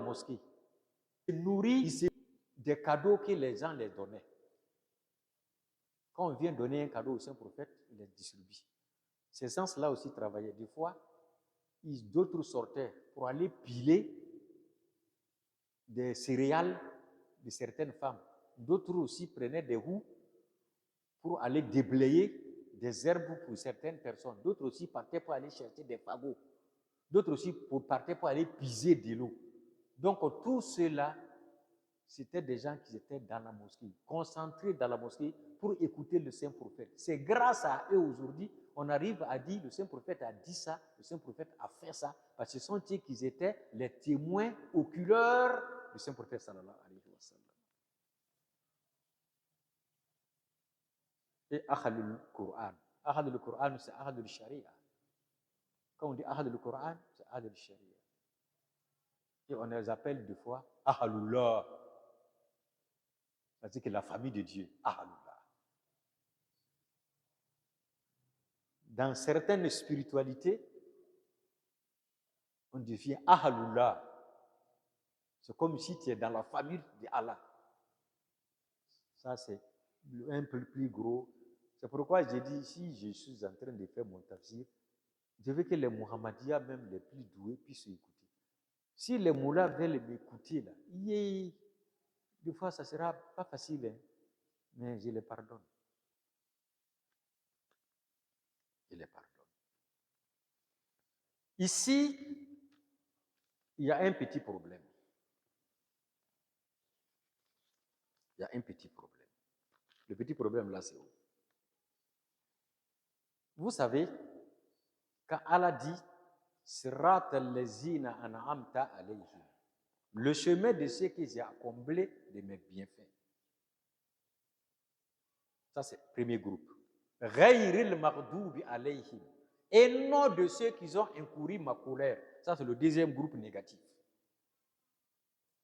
mosquée. Il se nourrit des cadeaux que les gens les donnaient. Quand on vient donner un cadeau au Saint-Prophète, il les distribue. Ces sens-là aussi travaillaient. Des fois, d'autres sortaient pour aller piler des céréales de certaines femmes. D'autres aussi prenaient des roues pour aller déblayer des herbes pour certaines personnes. D'autres aussi partaient pour aller chercher des fagots. D'autres aussi partaient pour aller puiser de l'eau. Donc, tout cela, c'était des gens qui étaient dans la mosquée, concentrés dans la mosquée pour écouter le Saint-Prophète. C'est grâce à eux aujourd'hui, on arrive à dire, le Saint-Prophète a dit ça, le Saint-Prophète a fait ça, parce que ce sont eux qui étaient les témoins oculaires du Saint-Prophète sallallahu alayhi wa sallam. Et Ahadul Qur'an. Ahadul Qur'an, c'est Ahadul Sharia. Quand on dit Ahadul Qur'an, c'est Ahadul Sharia. Et on les appelle des fois Ahalullah. C'est-à-dire que la famille de Dieu, Ahalullah. Dans certaines spiritualités, on devient Ahalullah. C'est comme si tu es dans la famille d'Allah. Ça, c'est un peu plus gros. C'est pourquoi j'ai dit, si je suis en train de faire mon tafsir, je veux que les Muhammadiyas, même les plus doués, puissent écouter. Si les moullas veulent m'écouter, là, des fois, ça ne sera pas facile, hein, mais je les pardonne. Je les pardonne. Ici, il y a un petit problème. Il y a un petit problème. Le petit problème là, c'est où? Vous savez, quand Allah dit Sirat al-lazina an'amta alayhim, le chemin de ceux que j'ai comblé de mes bienfaits. Ça, c'est le premier groupe. Ghayril maghdubi alayhim, et non de ceux qui ont incouru ma colère. Ça, c'est le deuxième groupe négatif.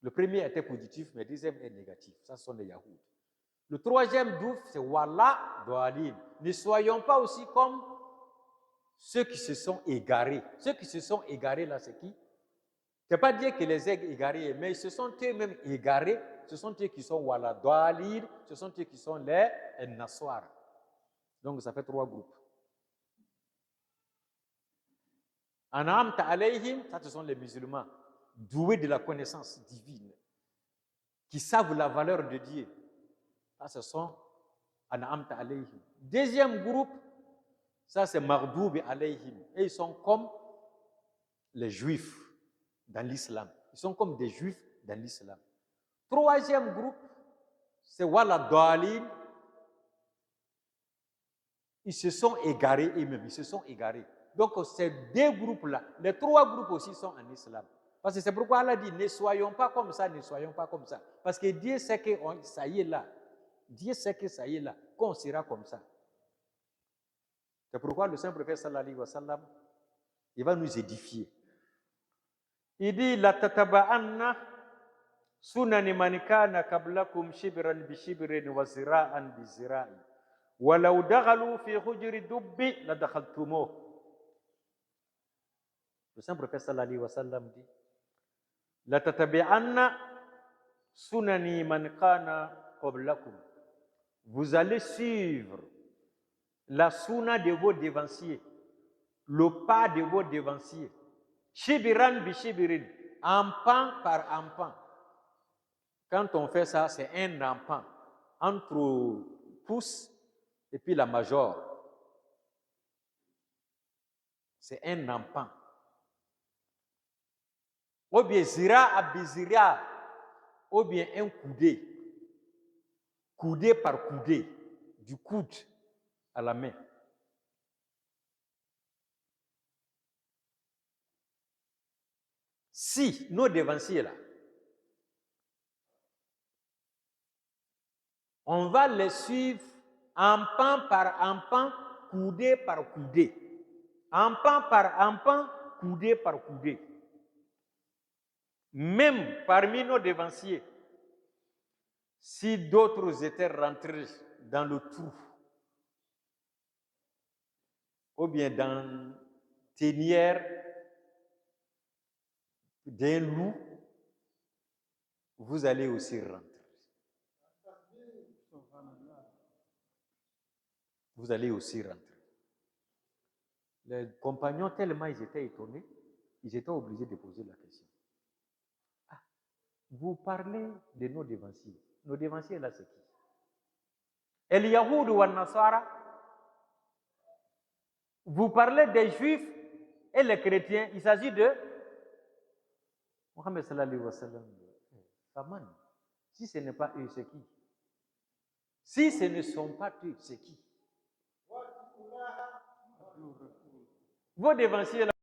Le premier était positif, mais le deuxième est négatif. Ça, ce sont les Yahoud. Le troisième groupe, c'est Wala Doalin. Ne soyons pas aussi comme ceux qui se sont égarés. Ceux qui se sont égarés, là, c'est qui? Je ne pas dire que les aigles égarés, mais ils se sont eux-mêmes égarés. Ce sont eux qui sont Wala Doalin, ce sont eux qui sont les Naswara. Donc, ça fait trois groupes. An'amta alayhim, ça, ce sont les musulmans, doués de la connaissance divine, qui savent la valeur de Dieu. Ça, ce sont An'amta alayhim. Deuxième groupe, ça, c'est Mardoubi alayhim. Et ils sont comme les juifs dans l'islam. Ils sont comme des juifs dans l'islam. Troisième groupe, c'est Wala Dalin. Ils se sont égarés eux-mêmes. Ils se sont égarés. Donc, ces deux groupes-là, les trois groupes aussi sont en islam. Parce que c'est pourquoi Allah dit, ne soyons pas comme ça, ne soyons pas comme ça. Parce que Dieu sait que ça y est là. Dieu sait que ça y est là, qu'on sera comme ça. C'est pourquoi le Saint-Prophète sallallahu alayhi wa sallam, il va nous édifier. Il dit, la tataba'anna sunani man kana qablakum shibran bi shibrin wa zira'an bi zira'in. Wa law dakhalu fi hujri dubbi la dakhaltumuh. Le Saint-Prophète sallallahu alayhi wa sallam dit, la tataba'anna sunani man kana qablakum. Vous allez suivre la sunna de vos dévanciers, le pas de vos dévanciers. Shibiran bi shibirin, empan par empan. Quand on fait ça, c'est un empan entre pouce et puis la major. C'est un empan. Ou bien zira abizira, ou bien un coudé. Coudé par coudé, du coude à la main. Si nos dévanciers là, on va les suivre empan par empan, coudé par coudé. Empan par empan, coudé par coudé. Même parmi nos dévanciers, si d'autres étaient rentrés dans le trou, ou bien dans tanière d'un loup, vous allez aussi rentrer. Vous allez aussi rentrer. Les compagnons, tellement ils étaient étonnés, ils étaient obligés de poser la question. Ah, vous parlez de nos dévanciers. Nos dévanciers, là, c'est qui? El Yahoud ou Al Nasara. Vous parlez des juifs et les chrétiens. Il s'agit de Mohammed sallallahu alayhi wa sallam. Faman. Si ce n'est pas eux, c'est qui? Si ce ne sont pas eux, c'est qui? Vos dévanciers là.